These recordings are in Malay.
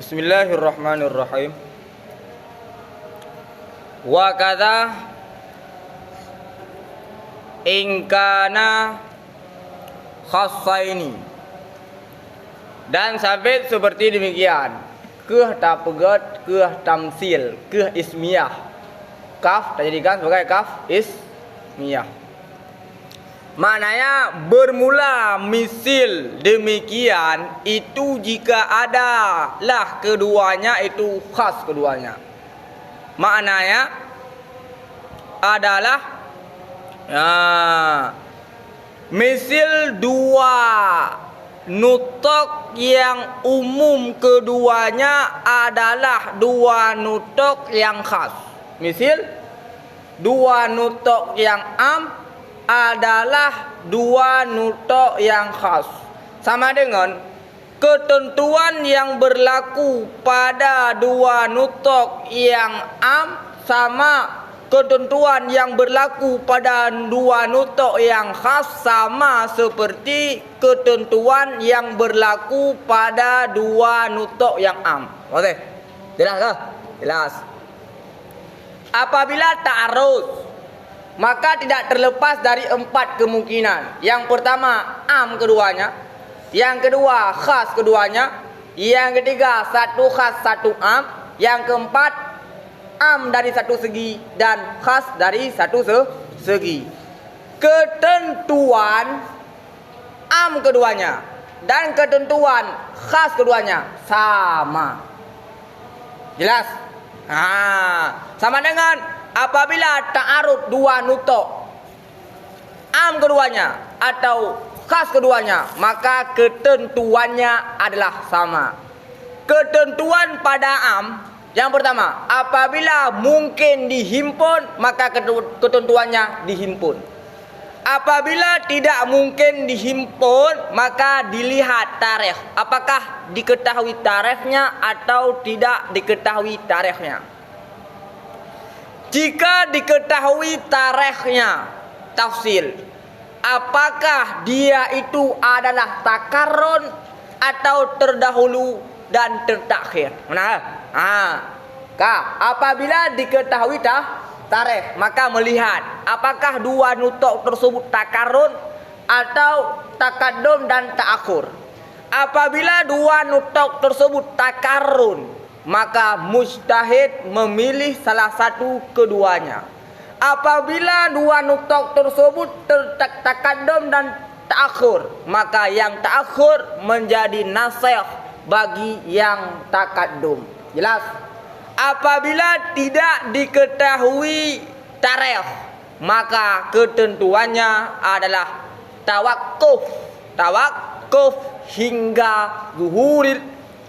Bismillahirrahmanirrahim. Wa kadza in kana khassaini. Dan sabit seperti demikian. Keh tapegat, keh tamsil, keh ismiyah. Kaf dijadikan sebagai kaf ismiyah. Maknanya bermula misil demikian itu jika adalah keduanya itu khas keduanya. Maknanya adalah misil dua nutok yang umum keduanya adalah dua nutok yang khas. Misil dua nutok yang am adalah dua nutok yang khas. Sama dengan ketentuan yang berlaku pada dua nutok yang am sama ketentuan yang berlaku pada dua nutok yang khas sama seperti ketentuan yang berlaku pada dua nutok yang am. Oke. Jelas ke? Jelas. Apabila ta'arud maka tidak terlepas dari empat kemungkinan. Yang pertama am keduanya, yang kedua khas keduanya, yang ketiga satu khas satu am, yang keempat am dari satu segi dan khas dari satu segi. Ketentuan am keduanya dan ketentuan khas keduanya sama. Jelas? Sama dengan apabila ta'arud dua nutok am keduanya atau khas keduanya, maka ketentuannya adalah sama. Ketentuan pada am yang pertama, apabila mungkin dihimpun maka ketentuannya dihimpun. Apabila tidak mungkin dihimpun maka dilihat tarikh, apakah diketahui tarikhnya atau tidak diketahui tarikhnya. Jika diketahui tarikhnya, tafsil, apakah dia itu adalah takarrun atau terdahulu dan tertakhir. Mana? Apabila diketahui tarikh, maka melihat apakah dua nutok tersebut takarrun atau takaddum dan ta'akhur. Apabila dua nutok tersebut takarrun, maka mujtahid memilih salah satu keduanya. Apabila dua nutok tersebut takaddum dan ta'akhur, maka yang ta'akhur menjadi nasikh bagi yang takaddum. Jelas? Apabila tidak diketahui tarikh, maka ketentuannya adalah tawakuf hingga zuhuril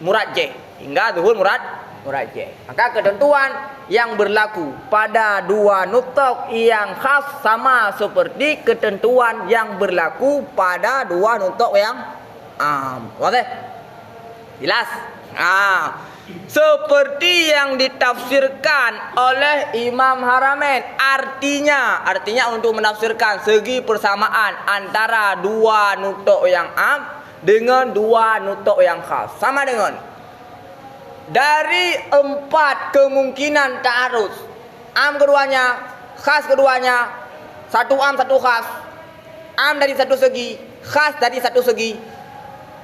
murajjih. Hingga zuhur murajjih. Maka ketentuan yang berlaku pada dua nutok yang khas sama seperti ketentuan yang berlaku pada dua nutok yang am. Oke? Jelas? Seperti yang ditafsirkan oleh Imam Haramain, artinya untuk menafsirkan segi persamaan antara dua nutok yang am dengan dua nutok yang khas. Sama dengan dari empat kemungkinan ta'arud, am keduanya, khas keduanya, satu am satu khas, am dari satu segi, khas dari satu segi,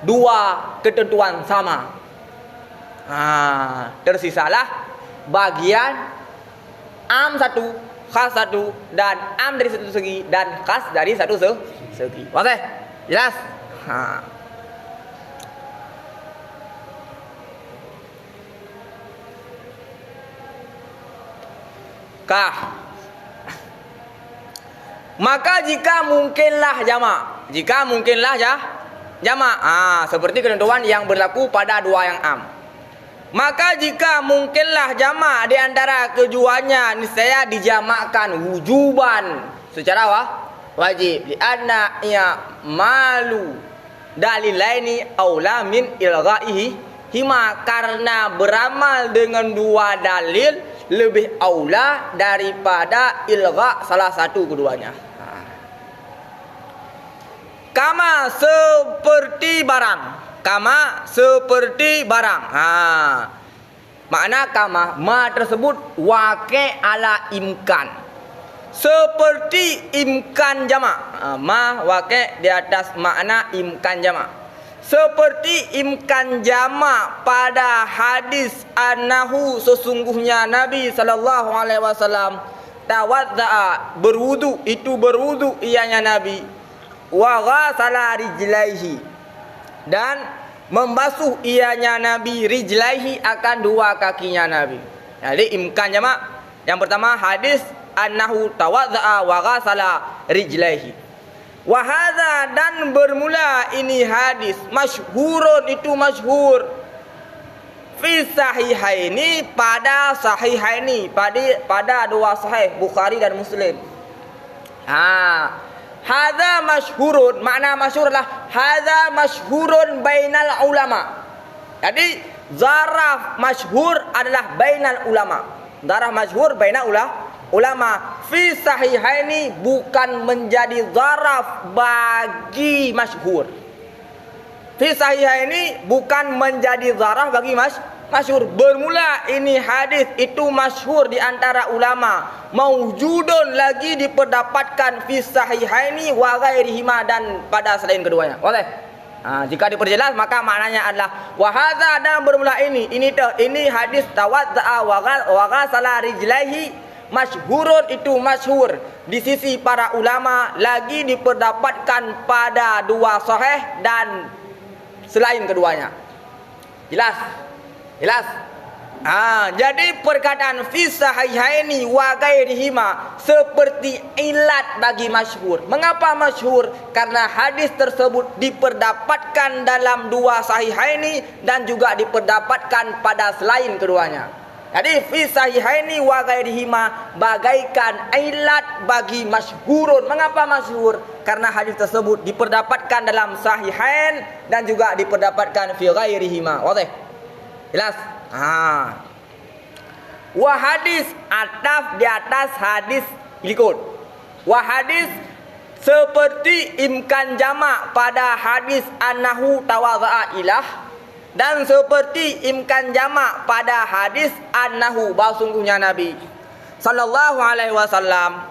dua ketentuan sama. Tersisalah bagian am satu, khas satu, dan am dari satu segi dan khas dari satu segi. Oke? Jelas? Maka jika mungkinlah jamak, seperti ketentuan yang berlaku pada dua yang am. Maka jika mungkinlah jamak di antara keduanya, niscaya dijamakkan wujuban secara wajib. Li anna ya malu dalilaini aula min ilghaihi hima, karena beramal dengan dua dalil lebih aula daripada ilgha salah satu keduanya. Kama seperti barang. Kama seperti barang. Makna kama ma tersebut waqi' ala imkan. Seperti imkan jamak. Ma waqi' di atas makna imkan jamak. Seperti imkan jamak pada hadis annahu sesungguhnya Nabi sallallahu alaihi wasallam tawaddaa berwudu, itu berwudu ianya Nabi, wa ghasala rijlaihi dan membasuh ianya Nabi rijlaihi akan dua kakinya Nabi. Jadi imkan jamak yang pertama hadis annahu tawaddaa wa ghasala rijlaihi. Wa hadza dan bermula ini hadis masyhurun, itu masyhur fi sahihaini pada sahihaini, pada dua sahih Bukhari dan Muslim. Hadza masyhurun, makna masyhur adalah hadza masyhurun bainal ulama. Jadi zaraf masyhur adalah bainal ulama. Zaraf masyhur bainal ulama. Fi sahihaini bukan menjadi zaraf bagi masyhur. Fi sahihaini bukan menjadi zaraf bagi masyhur. Bermula ini hadis itu masyhur di antara ulama. Maujudun lagi diperdapatkan fi sahihaini wa ghairihima dan pada selain keduanya. Boleh? Jika diperjelas maka maknanya adalah wa hadza dan bermula ini hadis tawaddaa wa ghasala rijlaihi masyhurun, itu masyhur di sisi para ulama, lagi diperdapatkan pada dua sahih dan selain keduanya. Jelas? Jadi perkataan fi sahihaini wa ghairihima seperti ilat bagi masyhur. Mengapa masyhur? Karena hadis tersebut diperdapatkan dalam dua sahihaini dan juga diperdapatkan pada selain keduanya. Jadi fi sahihaini wa ghairihima bagaikan ilat bagi masyhurun. Mengapa masyhur? Karena hadis tersebut diperdapatkan dalam sahihain dan juga diperdapatkan fi ghairihima. Boleh? Jelas? Wa hadis ataf di atas hadis berikut. Wa hadis seperti imkan jamak pada hadis annahu tawadha'a ilah, dan seperti imkan jamak pada hadis annahu bahwa sungguhnya Nabi sallallahu alaihi wasallam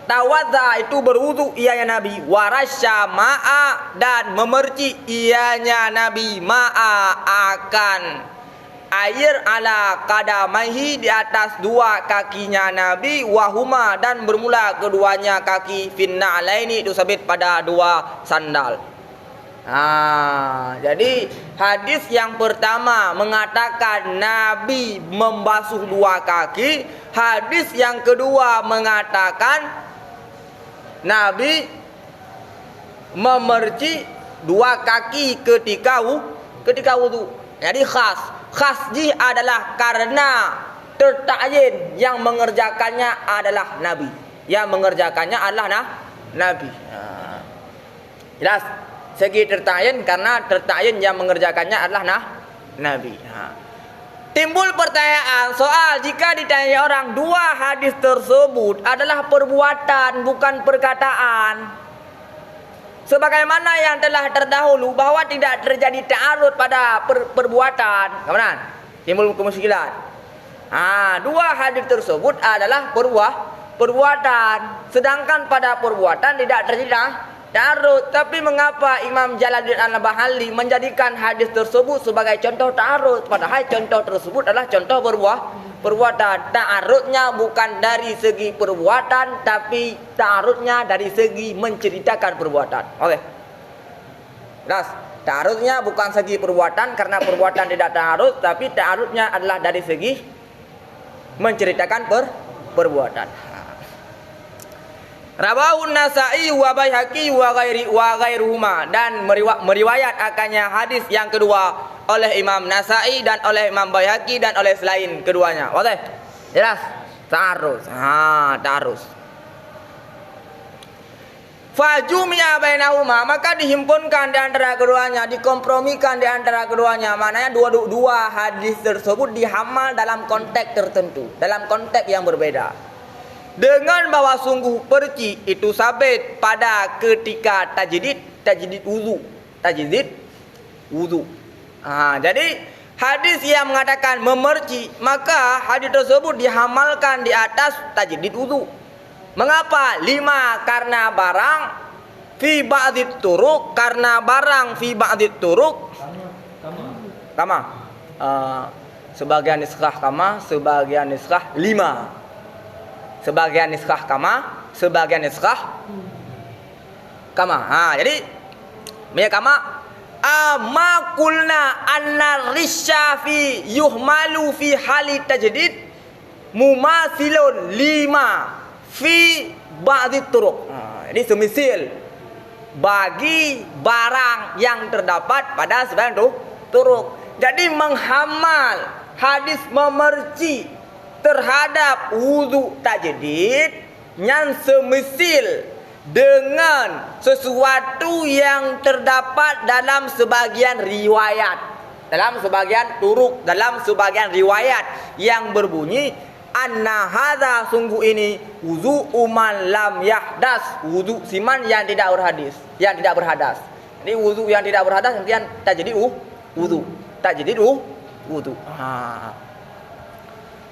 tawadza itu berwudu ianya Nabi, warasya ma'a dan memerci ianya Nabi ma'a akan air ala qadamaihi di atas dua kakinya Nabi, wahuma dan bermula keduanya kaki finna alaini itu sabit pada dua sandal. Jadi hadis yang pertama mengatakan Nabi membasuh dua kaki. Hadis yang kedua mengatakan Nabi memerci dua kaki ketika wudu. Jadi khasji adalah karena tertakyin, yang mengerjakannya adalah Nabi. Yang mengerjakannya adalah Nabi. Jelas? Segi tertayin karena tertayin yang mengerjakannya adalah Nabi. Timbul pertanyaan soal jika ditanya orang dua hadis tersebut adalah perbuatan bukan perkataan. Sebagaimana yang telah terdahulu bahwa tidak terjadi ta'arud pada perbuatan. Kemudian timbul kemusykilan. Dua hadis tersebut adalah perbuatan, sedangkan pada perbuatan tidak terjadi ta'arud. Tapi mengapa Imam Jalaluddin Al-Bahali menjadikan hadis tersebut sebagai contoh ta'arud, padahal contoh tersebut adalah contoh perbuatan. Ta'arudnya bukan dari segi perbuatan, tapi ta'arudnya dari segi menceritakan perbuatan. Oke. Jelas? Ta'arudnya bukan segi perbuatan karena perbuatan tidak ta'arud, tapi ta'arudnya adalah dari segi menceritakan perbuatan. Rawahun Nasa'i wa Baihaqi wa ghairuhuma, dan meriwayat akannya hadis yang kedua oleh Imam Nasa'i dan oleh Imam Baihaqi dan oleh selain keduanya. Oke? Jelas? Ta'arus. Ta'arus. Fajumi'a bainahuma, maka dihimpunkan di antara keduanya, dikompromikan di antara keduanya. Maknanya dua hadis tersebut dihamal dalam konteks tertentu, dalam konteks yang berbeda. dengan bahwa sungguh perci itu sabit pada ketika tajdid wudu. Jadi hadis yang mengatakan memerci, maka hadis tersebut dihamalkan di atas tajdid wudu. Mengapa? 5, karena barang fi ba'dit turuq, karena barang fi ba'dit turuq kama. Sebagian niskhah kama, sebagian niskhah 5. Sebagian niskhah kama, sebagian niskhah kama. Jadi kama ma qulna anna risyafi yuhmalu fi hali tajdid mumasilun 5 fi ba'dhi turuq. Jadi semisal bagi barang yang terdapat pada sebagian turuq. Jadi menghamal hadis memerci terhadap wudu tajdid yang semisil dengan sesuatu yang terdapat dalam sebagian riwayat, dalam sebagian turuk, dalam sebagian riwayat yang berbunyi anna hadza, sungguh ini wudu man lam yahdas, wudu siman yang tidak berhadis, yang tidak berhadas. Jadi wudu yang tidak berhadas kemudian tajdid wudu, tajdid wudu.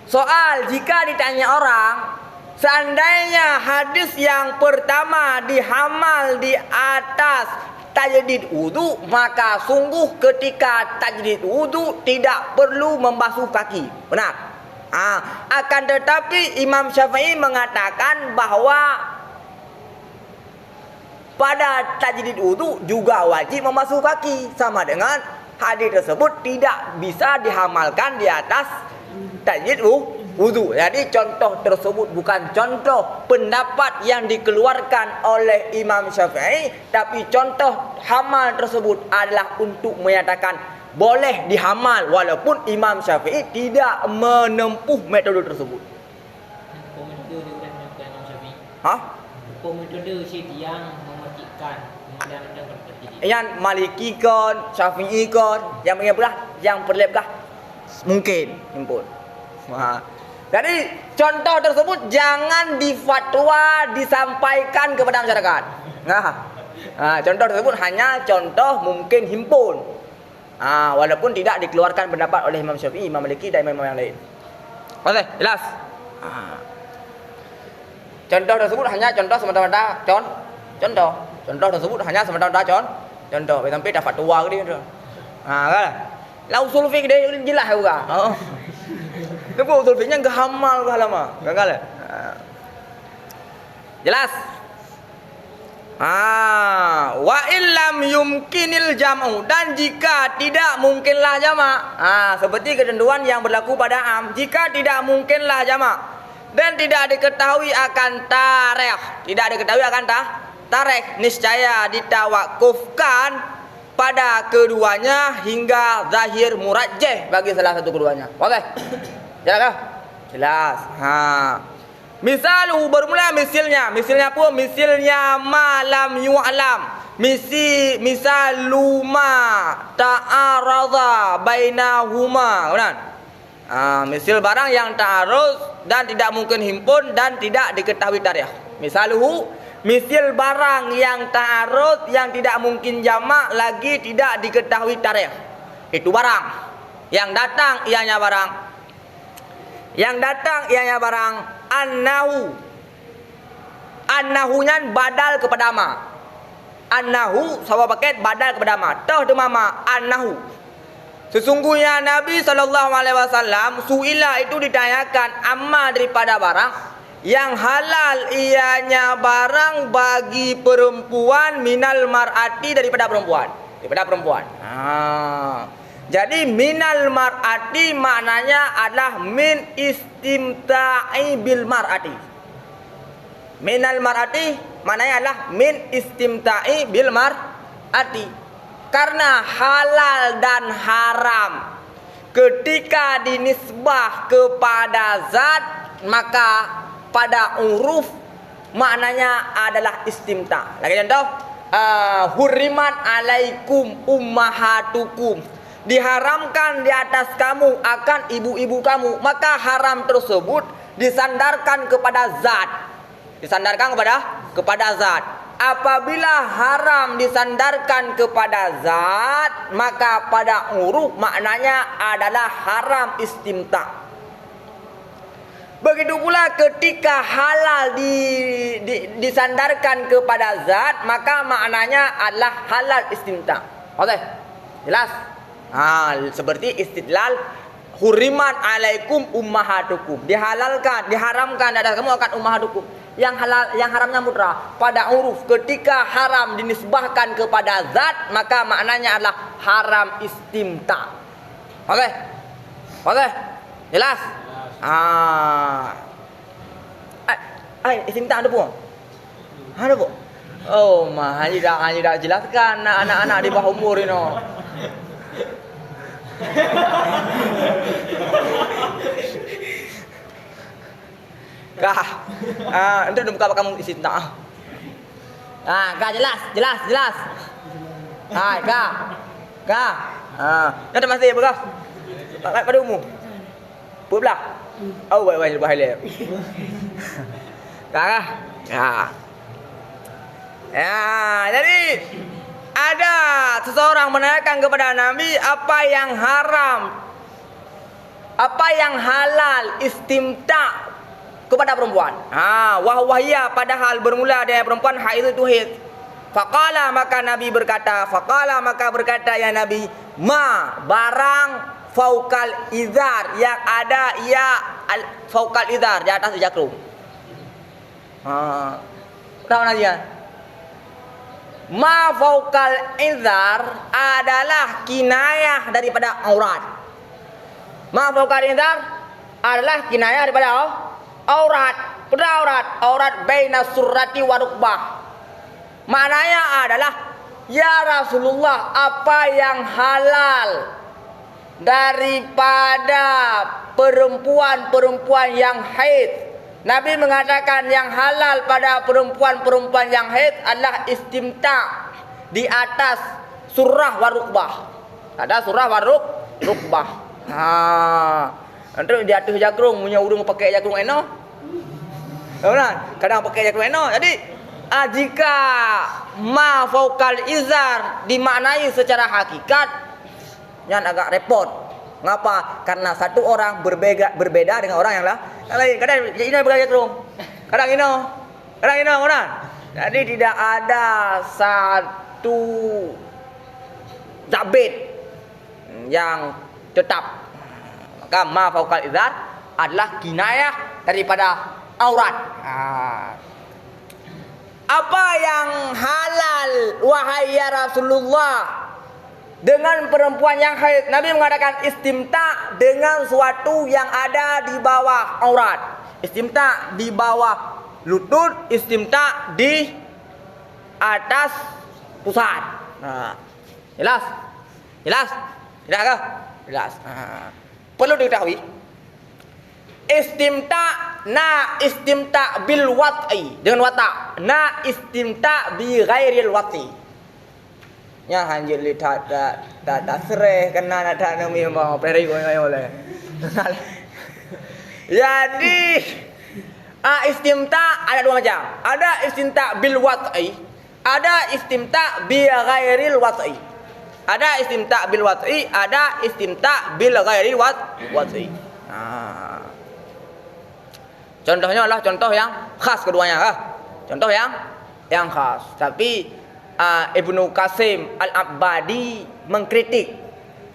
Soal jika ditanya orang, seandainya hadis yang pertama dihamal di atas tajdid wudu, maka sungguh ketika tajdid wudu tidak perlu membasuh kaki. Benar. Akan tetapi Imam Syafi'i mengatakan bahwa pada tajdid wudu juga wajib membasuh kaki, sama dengan hadis tersebut tidak bisa dihamalkan di atas tajdid wudu. Jadi contoh tersebut bukan contoh pendapat yang dikeluarkan oleh Imam Syafi'i, tapi contoh hamal tersebut adalah untuk menyatakan boleh dihamal walaupun Imam Syafi'i tidak menempuh metode tersebut. Metode yang memercikan yang Maliki kon, Syafi'i kon, yang perlebkah mungkin himpun. Jadi contoh tersebut jangan difatwa disampaikan kepada masyarakat. Contoh tersebut hanya contoh mungkin himpun. Walaupun tidak dikeluarkan pendapat oleh Imam Syafi'i, Imam Maliki dan imam yang lain. Oke, jelas. Contoh tersebut hanya contoh semata-mata contoh. Contoh tersebut hanya semata-mata contoh. Sampai dah fatwa ke dia. Kan? Lah usul fiqh dia jelas juga. Kenapa usul fiqhnya enggak hamal ke lama? Enggak. Jelas. Wa illam yumkinil jam'u, dan jika tidak mungkinlah jamak. Seperti ketentuan yang berlaku pada am, jika tidak mungkinlah jamak dan tidak diketahui akan tarikh, tarikh niscaya ditawakufkan pada keduanya hingga zahir murajjah bagi salah satu keduanya. Oke. Jelas? Jelas. Misalu, bermula misalnya pun misalnya malam yu'lam. Misalu ma ta'aradha bainahuma. Benar? Misal barang yang ta'arud dan tidak mungkin himpun dan tidak diketahui tarikh. Misaluhu, misal barang yang ta'arud yang tidak mungkin jamak lagi tidak diketahui tarikh. Itu barang. Yang datang ianya barang. Annahunya badal kepada ma. Annahu sama paket badal kepada ma. Tah demama annahu. Sesungguhnya Nabi SAW suila itu ditanyakan amma daripada barang yang halal ianya barang bagi perempuan minal mar'ati daripada perempuan. Jadi minal mar'ati maknanya adalah min istimta'i bil mar'ati. Minal mar'ati maknanya adalah min istimta'i bil mar'ati. Karena halal dan haram ketika dinisbah kepada zat, maka pada uruf maknanya adalah istimta. Lagi contoh, hurrimat alaikum ummahatukum, diharamkan di atas kamu akan ibu-ibu kamu. Maka haram tersebut disandarkan kepada zat. Disandarkan kepada zat. Apabila haram disandarkan kepada zat, maka pada uruf maknanya adalah haram istimta'. Begitu pula ketika halal disandarkan kepada zat, maka maknanya adalah halal istimta'. Okey? Jelas? Seperti istidlal huriman alaikum ummahatukum. Diharamkan atas kamu akan ummahatukum. Yang halal, yang haramnya mutlak pada uruf. Ketika haram dinisbahkan kepada zat, maka maknanya adalah haram istimta'. Okey? Okey? Jelas? Istimta' ada pun? Ada pun? Oh, Haji dah jelaskan anak-anak di bawah umur ini. Itu udah buka kamu istimta'. Jelas. Ada masih apa kah? Pada umum. Belah. Oh, baik bahaya. Jadi ada seseorang menanyakan kepada Nabi apa yang haram, apa yang halal istimta' kepada perempuan. Wahwahya padahal bermula dari perempuan haid itu haid. Faqala maka berkata ya Nabi, ma barang faukal izar yang ada faukal izar di atas jakrum. Tahu najian? Ma faukal izar adalah kinayah daripada aurat. Ma faukal izar adalah kinayah daripada aurat. Aurat baina surrati wa rukbah. Maknanya adalah ya Rasulullah, apa yang halal daripada perempuan-perempuan yang haid. Nabi mengatakan yang halal pada perempuan-perempuan yang haid adalah istimta' di atas surah warukbah. Ada surah warukbah. Nanti di atas jakrung punya urung pakai jakrung eno. Kadang pakai jakrung eno. Jadi jika ma faukal izar dimaknai secara hakikat, yang agak repot. Ngapa? Karena satu orang berbeda dengan orang yang lain. Kadang ini pakai jakrung, kadang ini, orang. Jadi tidak ada satu zabit yang tetap. Maka ma faukal izar adalah kinayah daripada aurat. Apa yang halal wahai ya Rasulullah dengan perempuan yang haid? Nabi mengatakan istimta' dengan suatu yang ada di bawah aurat. Istimta' di bawah lutut, istimta' di atas pusat. Jelas? Tidak ke? Jelas. Perlu diketahui istimta' bil wat'i dengan wata', istimta' bi ghairil wat'i. Nya hanjil lihat tak sereh kena nak nami mau peri boleh. Jadi istimta' ada dua macam. Ada istimta' bil wat'i, ada istimta' bi ghairil wat'i. Ada istimta' bil wat'i, ada istimta' bil ghairil wat'i. Contohnya adalah contoh yang khas keduanya. Contoh yang khas. Tapi Ibnu Qasim Al-Abbadi mengkritik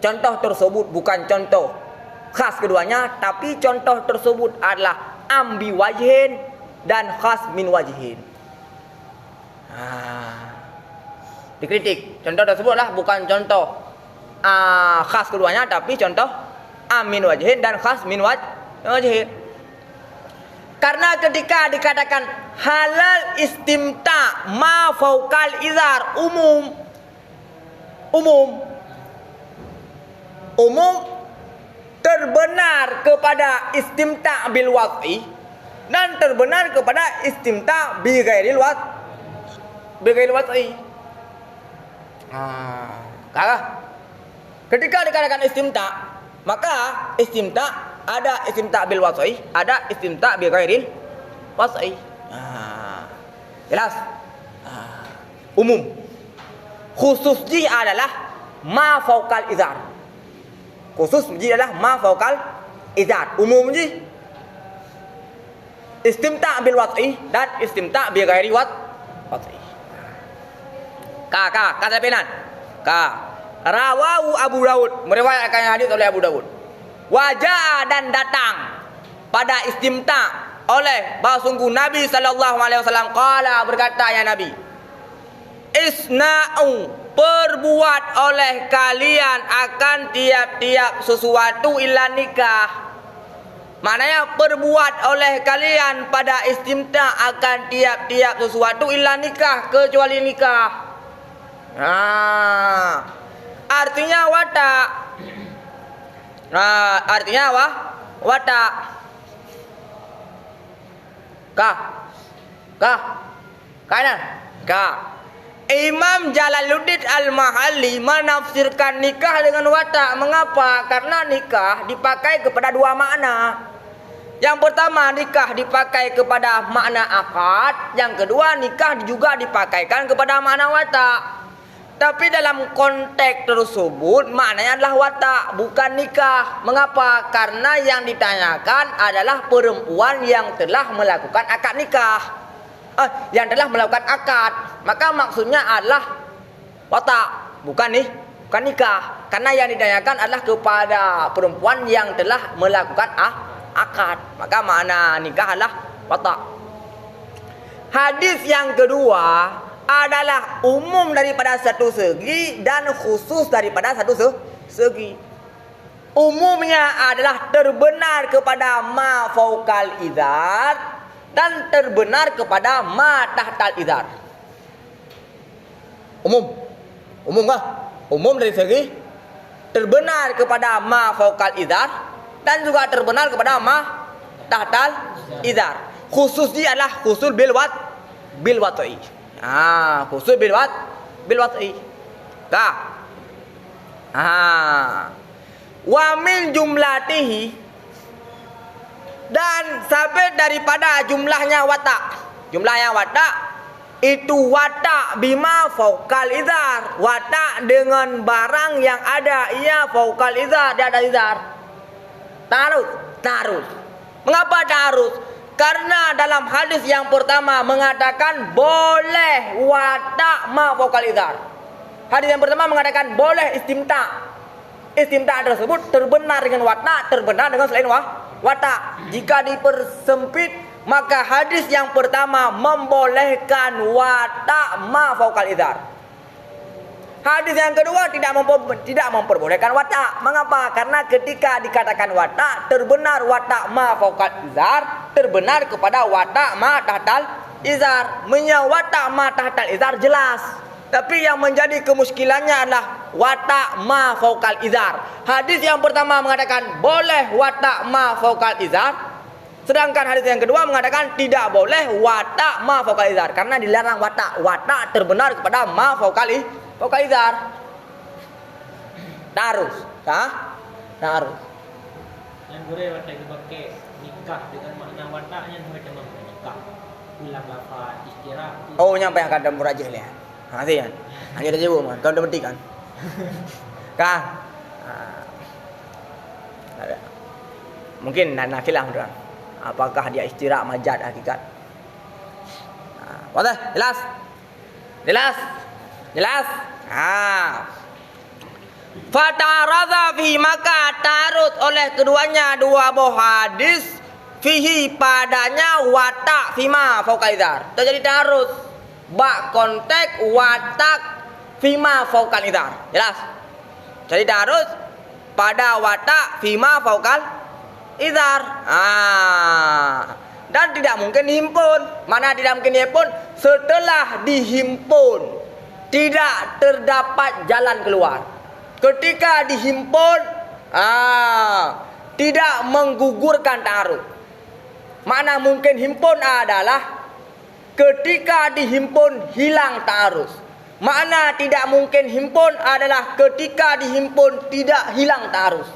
contoh tersebut bukan contoh khas keduanya, tapi contoh tersebut adalah ambi wajhin dan khas min wajhin. Dikritik. Contoh tersebut adalah bukan contoh khas keduanya, tapi contoh amin wajhin dan khas min wajhin. Karena ketika dikatakan halal istimta' ma faukal izar umum terbenar kepada istimta' bil wat'i dan terbenar kepada istimta' bi ghairil wat'i. Ketika dikatakan istimta', maka istimta' Ada istimta' bil wad'i, ada istimta' bi ghairil wad'i. Jelas? Umum. Khusus ji adalah ma fauqal izar. Khusus ji adalah ma fauqal izar. Umum ji istimta' bil wad'i dan istimta' bi ghairi wad'i. Kata penan. Rawahu Abu Daud, meriwayatkan hadis oleh Abu Daud. Wajah dan datang pada istimta oleh bahwa sungguh Nabi sallallahu alaihi wasallam qala, berkata ya Nabi, isna'u, perbuat oleh kalian akan tiap-tiap sesuatu illa nikah. Maknanya perbuat oleh kalian pada istimta akan tiap-tiap sesuatu illa nikah, kecuali nikah. Artinya watak. Artinya apa? Watak. Kanan. Imam Jalaluddin Al-Mahalli menafsirkan nikah dengan watak. Mengapa? Karena nikah dipakai kepada dua makna. Yang pertama, nikah dipakai kepada makna akad. Yang kedua, nikah juga dipakaikan kepada makna watak. Tapi dalam konteks tersebut maknanya adalah watak, bukan nikah. Mengapa? Karena yang ditanyakan adalah perempuan yang telah melakukan akad nikah, yang telah melakukan akad. Maka maksudnya adalah watak, bukan nikah. Karena yang ditanyakan adalah kepada perempuan yang telah melakukan akad. Maka makna nikah adalah watak. Hadis yang kedua adalah umum daripada satu segi dan khusus daripada satu segi. Umumnya adalah terbenar kepada ma fauqal izar dan terbenar kepada ma tahtal izar. Umum kah? Umum dari segi terbenar kepada ma fauqal izar dan juga terbenar kepada ma tahtal izar. Khusus dia adalah khusus bil wad'i. Khusus bil wad'i. Wa min jumlatihi, dan sampai daripada jumlahnya watak. Jumlahnya watak itu watak bima fauqal izar. Watak dengan barang yang ada ia fauqal izar, di atas izar. Ta'arud. Mengapa ta'arud? Karena dalam hadis yang pertama mengatakan boleh watak ma fauqal izar. Hadis yang pertama mengatakan boleh istimta. Istimta tersebut terbenar dengan watak, terbenar dengan selain watak. Jika dipersempit, maka hadis yang pertama membolehkan watak ma fauqal izar. Hadis yang kedua tidak memperbolehkan watak. Mengapa? Karena ketika dikatakan watak, terbenar watak ma fauqal izar, terbenar kepada watak ma tahtal izar. Watak ma tahtal izar jelas. Tapi yang menjadi kemuskilannya adalah watak ma fauqal izar. Hadis yang pertama mengatakan boleh watak ma fauqal izar, sedangkan hadis yang kedua mengatakan tidak boleh watak ma fauqal izar karena dilarang watak. Watak terbenar kepada ma fauqal izar. Tarus. Yang boleh watak dipakai nikah dengan makna wataknya macam mana nikah? Ulang lafaz istirahat. Oh, nyampe akan ada murajih lihat. Nanti kan. Hanya ada jawab kan. Kau udah berhenti kan? Mungkin nafilah kan. Apakah dia istirahat majad hakikat? Wadah, jelas. Fata'aradha fihi, maka tarut oleh keduanya dua buah hadis fihi padanya watak fima fauqal izar. Terjadi tarut bak konteks watak fima fauqal izar. Jelas. Jadi tarut pada watak fima fauqal izar. Dan tidak mungkin dihimpun. Mana tidak mungkin dihimpun? Setelah dihimpun tidak terdapat jalan keluar. Ketika dihimpun tidak menggugurkan ta'arud. Mana mungkin himpun adalah ketika dihimpun hilang ta'arud. Makna tidak mungkin himpun adalah ketika dihimpun tidak hilang ta'arud.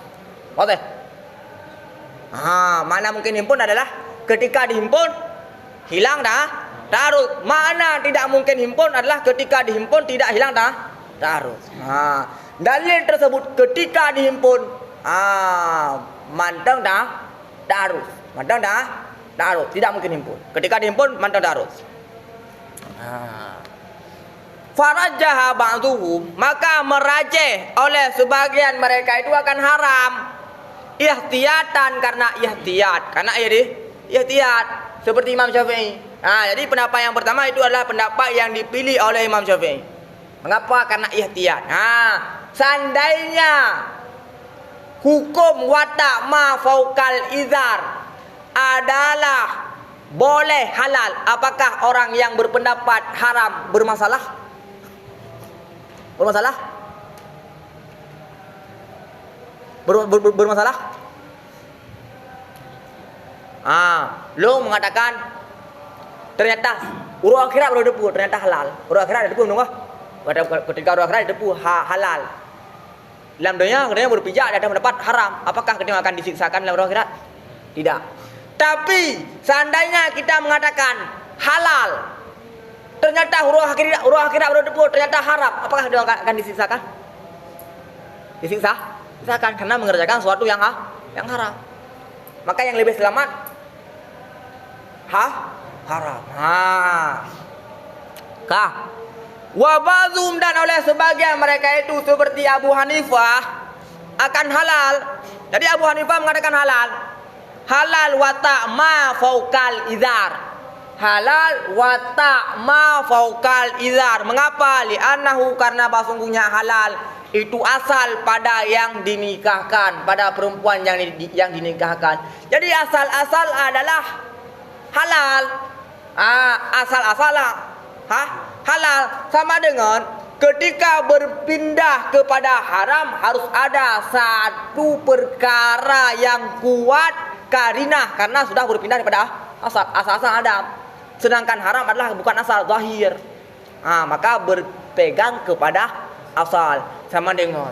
Oke. Makna mungkin himpun adalah ketika dihimpun hilang ta'arud. Makna tidak mungkin himpun adalah ketika dihimpun tidak hilang ta'arud. Dalil tersebut ketika dihimpun manteng ta'arud. Manteng ta'arud, tidak mungkin himpun. Ketika dihimpun manteng ta'arud. Farajjaha ba'dhuhum, maka merajih oleh sebagian mereka itu akan haram. Ihtiyatan, karena ihtiyat. Karena ihtiyat seperti Imam Syafi'i. Jadi pendapat yang pertama itu adalah pendapat yang dipilih oleh Imam Syafi'i. Mengapa? Karena ihtiyat. Seandainya hukum watak ma faukal izar adalah boleh halal, apakah orang yang berpendapat haram bermasalah? Bermasalah? Bermasalah? Lo mengatakan ternyata urut akhirat baru depu, ternyata halal. Urut akhirat ada depu, nunggu. Ketika urut akhirat ada depu halal. Dalam dunia katanya berpijak ada mendapat haram. Apakah kita akan disiksakan dalam urut akhirat? Tidak. Tapi seandainya kita mengatakan halal, ternyata urut akhirat baru depu, ternyata haram, apakah dia akan disiksakan? Sisakan karena mengerjakan sesuatu yang haram. Maka yang lebih selamat haram. Wa ba'dhum, dan oleh sebagian mereka itu seperti Abu Hanifah akan halal. Jadi Abu Hanifah mengatakan halal wata ma faukal izar. Halal wata ma faukal izar. Mengapa? Li'annahu, karena sungguhnya halal itu asal pada yang dinikahkan, pada perempuan yang dinikahkan. Jadi asal-asal adalah halal. Halal sama dengan ketika berpindah kepada haram harus ada satu perkara yang kuat karinah, karena sudah berpindah daripada asal ada. Sedangkan haram adalah bukan asal, zahir. Maka berpegang kepada asal sama dengan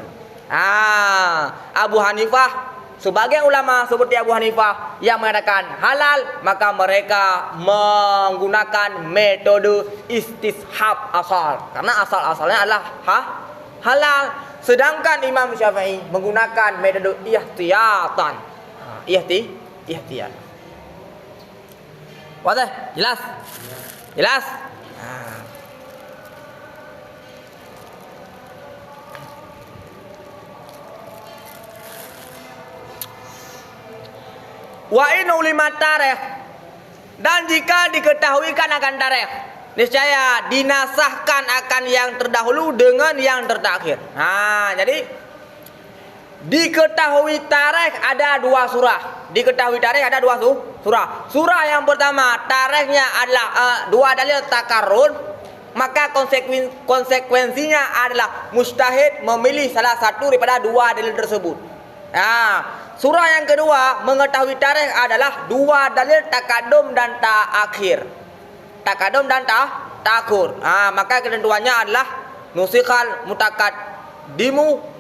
Abu Hanifah. Sebagian ulama seperti Abu Hanifah yang mengatakan halal, maka mereka menggunakan metode istishab asal, karena asal-asalnya adalah halal. Sedangkan Imam Syafi'i menggunakan metode ihtiyatan. Ihtiyat. Wadah? Jelas? Jelas? Wa in ulima tarikh, dan jika diketahuikan akan tarikh, niscaya dinasahkan akan yang terdahulu dengan yang terakhir. Jadi diketahui tarikh ada dua surah. Diketahui tarikh ada dua surah. Surah yang pertama tarikhnya adalah dua dalil takarrur, maka konsekuensinya adalah mustahid memilih salah satu daripada dua dalil tersebut. Surah yang kedua mengetahui tarikh adalah dua dalil takadum dan ta'akhir. Takadum dan ta'akhur. Maka ketentuannya adalah nusikhal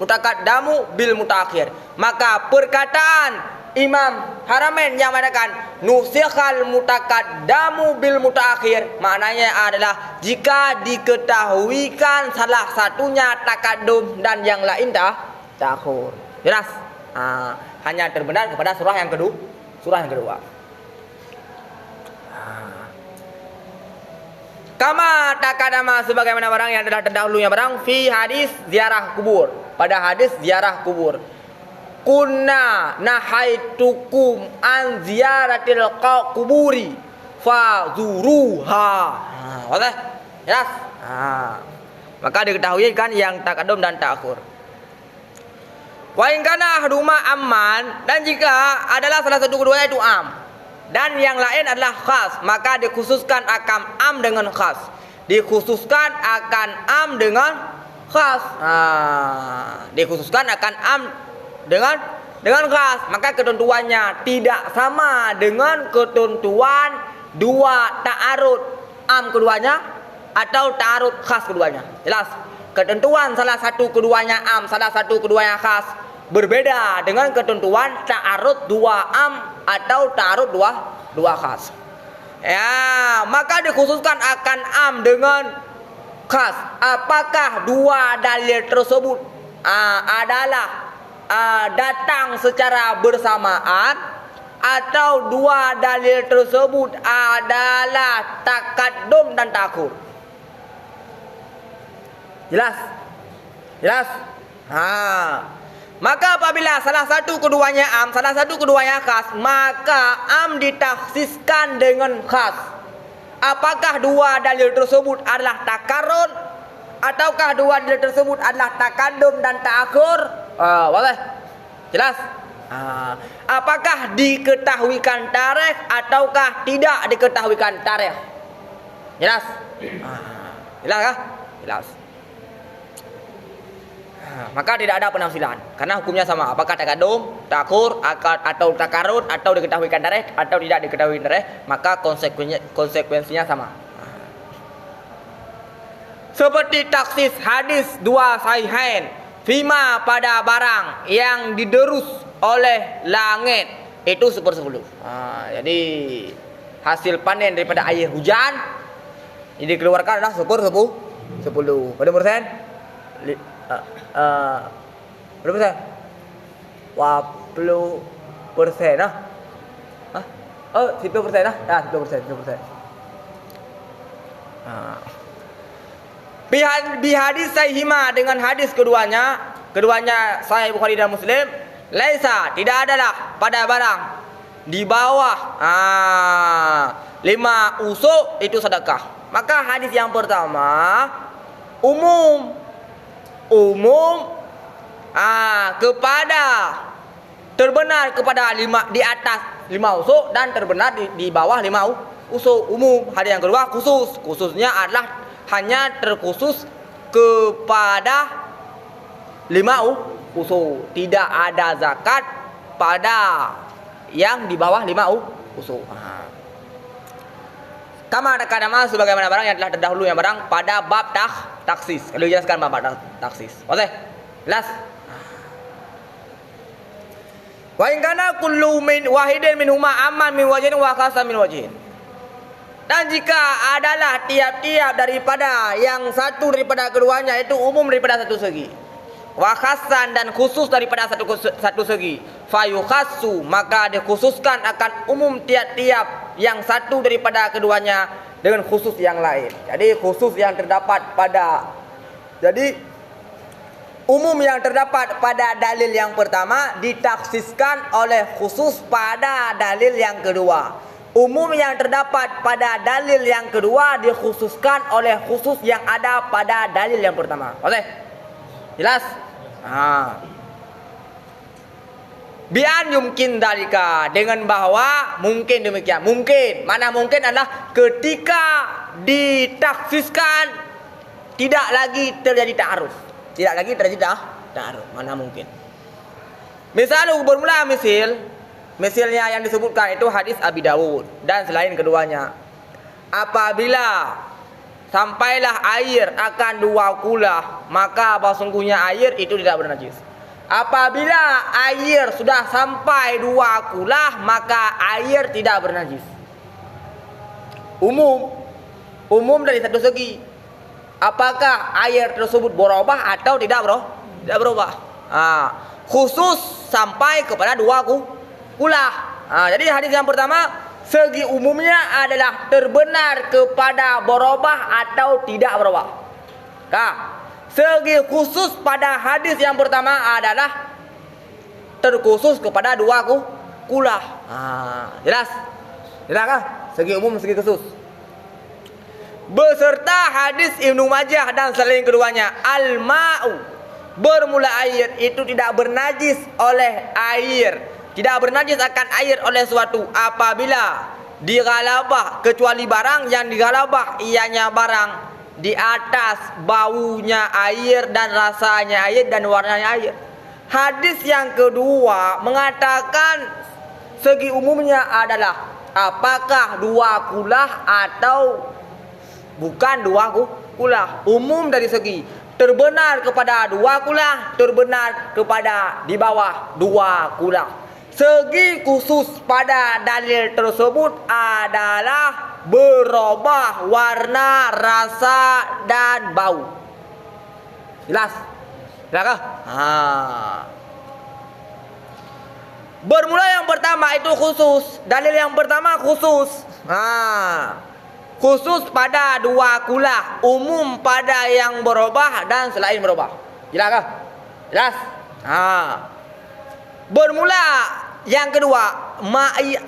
mutakaddamu bil mutaakhir. Maka perkataan Imam Haramain yang mengatakan nusikhal mutakaddamu bil mutaakhir, maknanya adalah jika diketahuikan salah satunya takadum dan yang lain ta'akhur. Jelas? Hanya terbenar kepada surah yang kedua. Kama takadama, sebagaimana barang yang telah terdahulunya barang fi hadis ziarah kubur, pada hadis ziarah kubur. Kunna nahaitukum an ziyaratil kuburi fazuruha. Oke? Jelas? Maka diketahui kan yang takadum dan ta'akhur. Wa in kana ahduma amman, dan jika adalah salah satu keduanya itu am dan yang lain adalah khas, maka dikhususkan akan am dengan khas. Dikhususkan akan am dengan khas. Dikhususkan akan am dengan khas, maka ketentuannya tidak sama dengan ketentuan dua ta'arud am keduanya atau ta'arud khas keduanya. Jelas? Ketentuan salah satu keduanya am, salah satu keduanya khas berbeda dengan ketentuan ta'arud dua am atau ta'arud dua khas. Ya, maka dikhususkan akan am dengan khas. Apakah dua dalil tersebut adalah datang secara bersamaan atau dua dalil tersebut adalah taqaddum dan ta'khur? Jelas? Jelas? Maka apabila salah satu keduanya am, salah satu keduanya khas, maka am ditaksiskan dengan khas. Apakah dua dalil tersebut adalah takarrun ataukah dua dalil tersebut adalah taqaddum dan ta'khur? Boleh? Jelas? Apakah diketahuikan tarikh ataukah tidak diketahuikan tarikh? Jelas? Jelas kah? Jelas. Maka tidak ada penafsiran karena hukumnya sama. Apakah taqaddum, ta'khur atau takarrun atau diketahuikan tarikh atau tidak diketahui tarikh, maka konsekuensinya sama. Seperti taksis hadis dua sahihain fima pada barang yang diderus oleh langit itu 1/10. Jadi hasil panen daripada air hujan yang dikeluarkan adalah 10. Berapa persen? Berapa persen? 20% lah. 10% lah. 10%. Bihadis sahihima dengan hadis keduanya Sahih Bukhari dan Muslim, laisa tidak adalah pada barang di bawah 5 usuk itu sedekah. Maka hadis yang pertama umum kepada terbenar kepada 5 di atas 5 usuk dan terbenar di bawah 5 usuk umum. Hadis yang kedua khususnya adalah hanya terkhusus kepada 5 usuk, tidak ada zakat pada yang di bawah 5 usuk. Kama kadama sebagaimana barang yang telah terdahulu yang barang pada bab taksis. Kalau dijelaskan bab taksis. Oke? Jelas? Wa in kana kullu min wahidin minhuma amman min wajhin wa khasan min wajhin. Dan jika adalah tiap-tiap daripada yang satu daripada keduanya itu umum daripada satu segi, wa khasan dan khusus daripada satu segi, fayukhassu maka dikhususkan akan umum tiap-tiap yang satu daripada keduanya dengan khusus yang lain. Jadi khusus yang terdapat pada umum yang terdapat pada dalil yang pertama ditaksiskan oleh khusus pada dalil yang kedua. Umum yang terdapat pada dalil yang kedua dikhususkan oleh khusus yang ada pada dalil yang pertama. Oke? Jelas? Bian yumkin dalika dengan bahwa mungkin demikian. Mungkin, mana mungkin adalah ketika ditaksiskan tidak lagi terjadi ta'aruf. Tidak lagi terjadi ta'aruf. Mana mungkin. Misal bermula misalnya yang disebutkan itu hadis Abi Dawud dan selain keduanya. Apabila sampailah air akan 2 kulah, maka sesungguhnya air itu tidak bernajis. Apabila air sudah sampai 2 kulah, maka air tidak bernajis. Umum dari satu segi. Apakah air tersebut berubah atau tidak berubah? Khusus sampai kepada 2 kulah. Jadi hadis yang pertama segi umumnya adalah terbenar kepada berubah atau tidak berubah. Segi khusus pada hadis yang pertama adalah terkhusus kepada 2 kulah. Jelas? Jelas kah? Segi umum, segi khusus. Beserta hadis Ibnu Majah dan selain keduanya, al-ma'u bermula air itu tidak bernajis oleh air. Tidak bernajis akan air oleh suatu apabila digalabah, kecuali barang yang digalabah ianya barang di atas baunya air dan rasanya air dan warnanya air. Hadis yang kedua mengatakan segi umumnya adalah apakah 2 kulah atau bukan 2 kulah. Umum dari segi terbenar kepada dua kulah, terbenar kepada di bawah dua kulah. Segi khusus pada dalil tersebut adalah berubah warna, rasa dan bau. Jelas? Jelas? Bermula yang pertama itu khusus. Dalil yang pertama khusus. Khusus pada dua kulah, umum pada yang berubah dan selain berubah. Jelas kah? Jelas? Bermula yang kedua,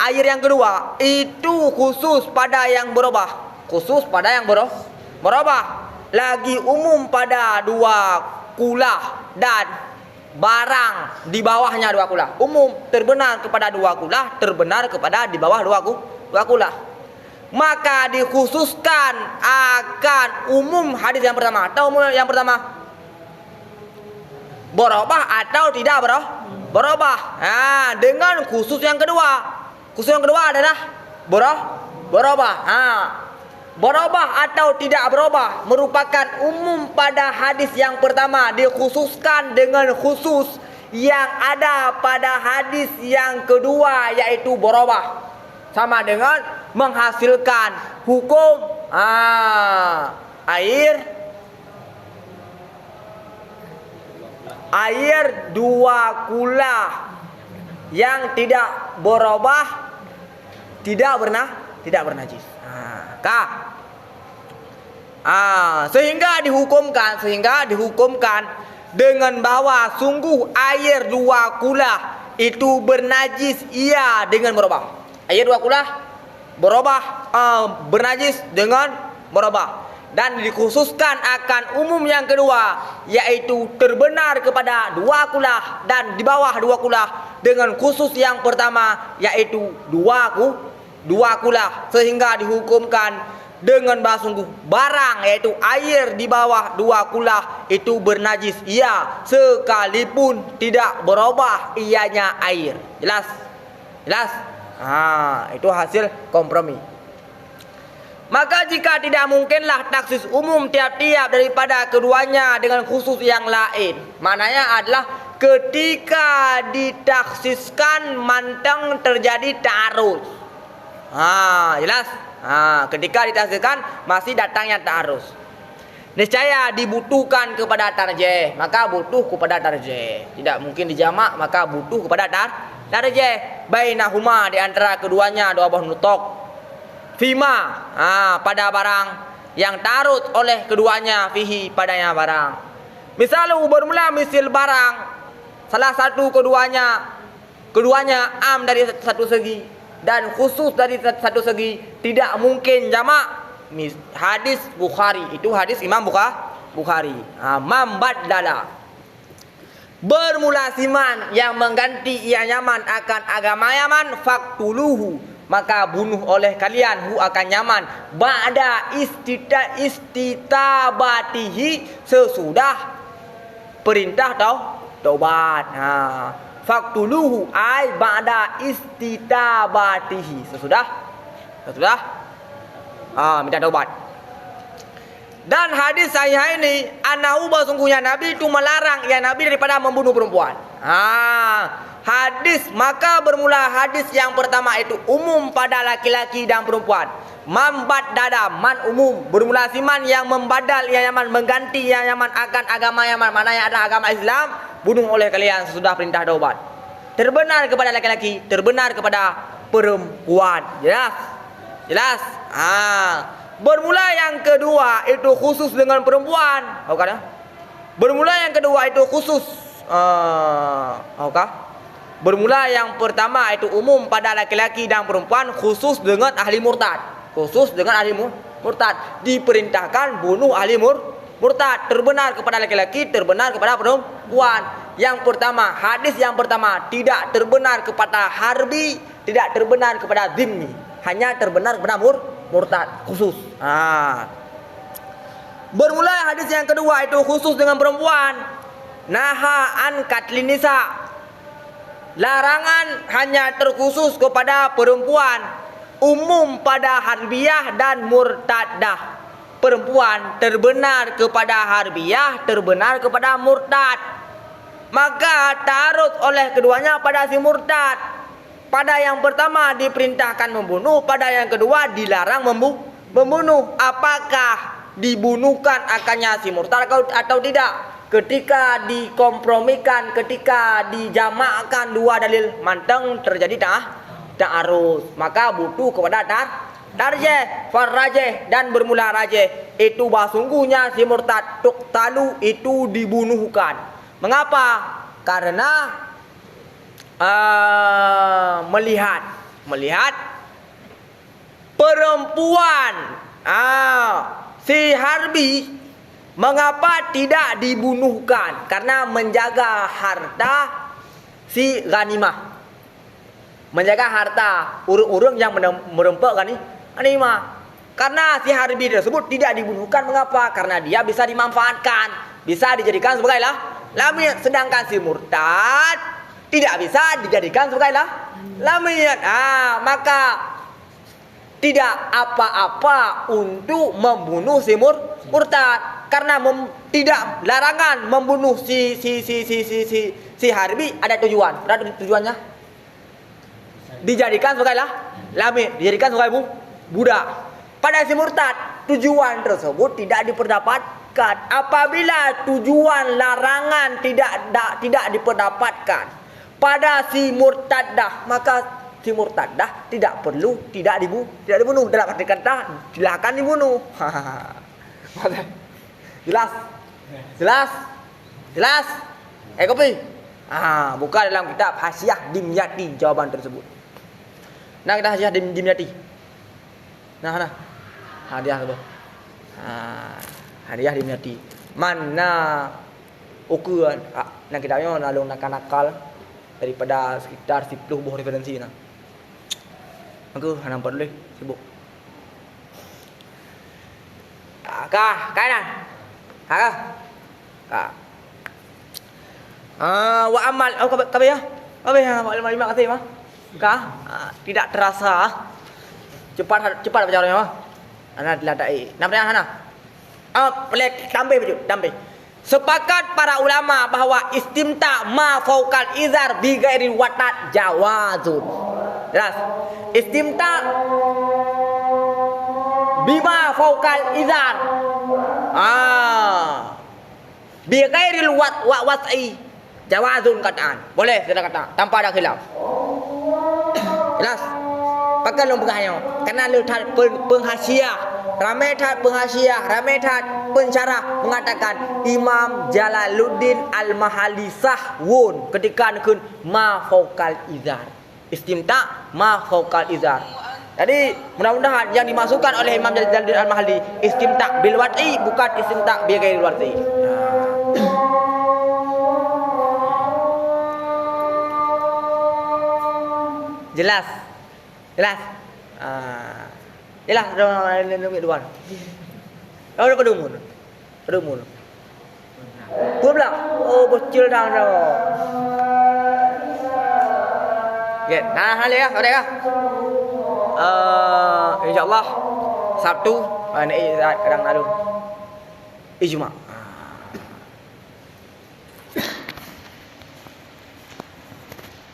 air yang kedua itu khusus pada yang berubah. Khusus pada yang berubah. Lagi umum pada dua kulah dan barang di bawahnya dua kulah. Umum terbenar kepada dua kulah, terbenar kepada di bawah dua kulah. Maka dikhususkan akan umum hadis yang pertama. Tahu umum yang pertama? Berubah atau tidak berubah. Dengan khusus yang kedua. Khusus yang kedua adalah berubah. Berubah atau tidak berubah merupakan umum pada hadis yang pertama, dikhususkan dengan khusus yang ada pada hadis yang kedua, yaitu berubah. Sama dengan menghasilkan hukum air dua kulah yang tidak berubah, tidak bernajis. Sehingga dihukumkan dengan bahwa sungguh air dua kulah itu bernajis ia dengan berubah. Air dua kulah berubah, bernajis dengan berubah. Dan dikhususkan akan umum yang kedua, yaitu terbenar kepada dua kulah dan di bawah dua kulah, dengan khusus yang pertama, yaitu dua kulah. Sehingga dihukumkan dengan bahwa sungguh barang, yaitu air di bawah dua kulah itu bernajis ia, sekalipun tidak berubah ianya air. Jelas? Jelas? Itu hasil kompromi. Maka jika tidak mungkinlah taksis umum tiap-tiap daripada keduanya dengan khusus yang lain, maknanya adalah ketika ditaksiskan manteng terjadi ta'arud. Jelas? Ketika ditaksiskan masih datangnya ta'arud, niscaya dibutuhkan kepada tarjih, maka butuh kepada tarjih. Tidak mungkin dijamak, maka butuh kepada tarjih. Bainahuma, di antara keduanya dua buah nutok. Fima, pada barang yang tarut oleh keduanya, fihi, padanya barang. Misalnya bermula misil barang, salah satu keduanya am dari satu segi dan khusus dari satu segi, tidak mungkin jamak. Hadis Bukhari, itu hadis Imam Bukhari. Mambaddala, bermula siman yang mengganti ia Yaman akan agama Yaman, faktuluhu, maka bunuh oleh kalian hu akan Yaman, ba'da istitabatihi, sesudah perintah taubat. Faktuluhu ay ba'da istitabatihi, sesudah minta taubat. Dan hadis sahih ini anahu, sungguhnya Nabi itu melarang ya Nabi daripada membunuh perempuan. Hadis, maka bermula hadis yang pertama itu umum pada laki-laki dan perempuan. Mambat dada, man umum, bermula siman yang membadal ia Yaman, mengganti ia Yaman akan agama Yaman, maknanya adalah agama Islam, bunuh oleh kalian sesudah perintah taubat. Terbenar kepada laki-laki, terbenar kepada perempuan. Jelas? Jelas? Bermula yang kedua itu khusus dengan perempuan. Bukan ya? Bermula yang kedua itu khusus. Bermula yang pertama itu umum pada laki-laki dan perempuan, khusus dengan ahli murtad. Khusus dengan ahli murtad. Diperintahkan bunuh ahli murtad. Terbenar kepada laki-laki, terbenar kepada perempuan. Yang pertama, hadis yang pertama tidak terbenar kepada harbi, tidak terbenar kepada zimmi, hanya terbenar kepada murtad, khusus. Bermula hadis yang kedua itu khusus dengan perempuan. Naha an katlinisa, larangan hanya terkhusus kepada perempuan, umum pada harbiyah dan murtadah. perempuan terbenar kepada harbiyah, terbenar kepada murtad. Maka ta'arud oleh keduanya pada si murtad. Pada yang pertama diperintahkan membunuh, pada yang kedua dilarang membunuh. Apakah dibunuhkan akannya si murtad atau tidak? Ketika dikompromikan, ketika dijamakkan dua dalil manteng terjadi ta'arud. Maka butuh kepada tarjih, farrajih dan bermula rajih. Itu bahsungguhnya si murtad tuqtalu, itu dibunuhkan. Mengapa? Karena melihat perempuan si harbi mengapa tidak dibunuhkan? Karena menjaga harta si ghanimah, menjaga harta urung-urung yang merempek ghanimah. Karena si harbi tersebut tidak dibunuhkan. Mengapa? Karena dia bisa dimanfaatkan, bisa dijadikan sebagai lamiyat. Sedangkan si murtad tidak bisa dijadikan sebagai lamiyat. Maka tidak apa-apa untuk membunuh si murtad. Karena tidak larangan membunuh si harbi ada tujuan. Ada tujuannya dijadikan sebagai lamiyat, dijadikan sebagai budak. Pada si murtad tujuan tersebut tidak diperdapatkan. Apabila tujuan larangan tidak diperdapatkan pada si murtadah, maka si murtadah tidak perlu tidak dibunuh. Dalam arti kata silakan dibunuh. Jelas. Kopi. Buka dalam kitab Hasyiah Dimyati jawaban tersebut. Nah, kita Hasyiah Dimyati. Nah. Hadiah tu. Hadiah Dimyati. Mana ukuran nak kitabnya nalung nakal daripada sekitar 10 buah referensi nah. Aku nampak dulu sibuk. Kanan. Wa amal kabe ya. Terima kasih mah. Tidak terasa. Cepat berjalannya mah. Ana diladai. Namanya Hana. Pelik tambah baju, tambah. Sepakat para ulama bahwa istimta ma fauqal izar bi ghairi watat jawazun. Jelas. Istimta bima fauqal izar. Bi ghairi wat'i jawazun kataan. Boleh kita kata tanpa ada khilaf. Jelas. Pakai lembaganya. Karena lihat penghasiah, ramai tat penghasiah, ramai tat pensyarah mengatakan Imam Jalaluddin Al-Mahali sahwun ketika nakun ma fauqal izar. Istimta ma fauqal izar. Jadi mudah-mudahan yang dimasukkan oleh Imam Jalaluddin Al-Mahali istimta bil wad'i bukan istimta bi ghairi wad'i. Jelas. Jelas. Jelas ada dua. Ada pedumun. Pun belak. Oh bocil dah dah. Ya, nah ya, ada ya. Insyaallah Sabtu ini kadang lalu. Ijma.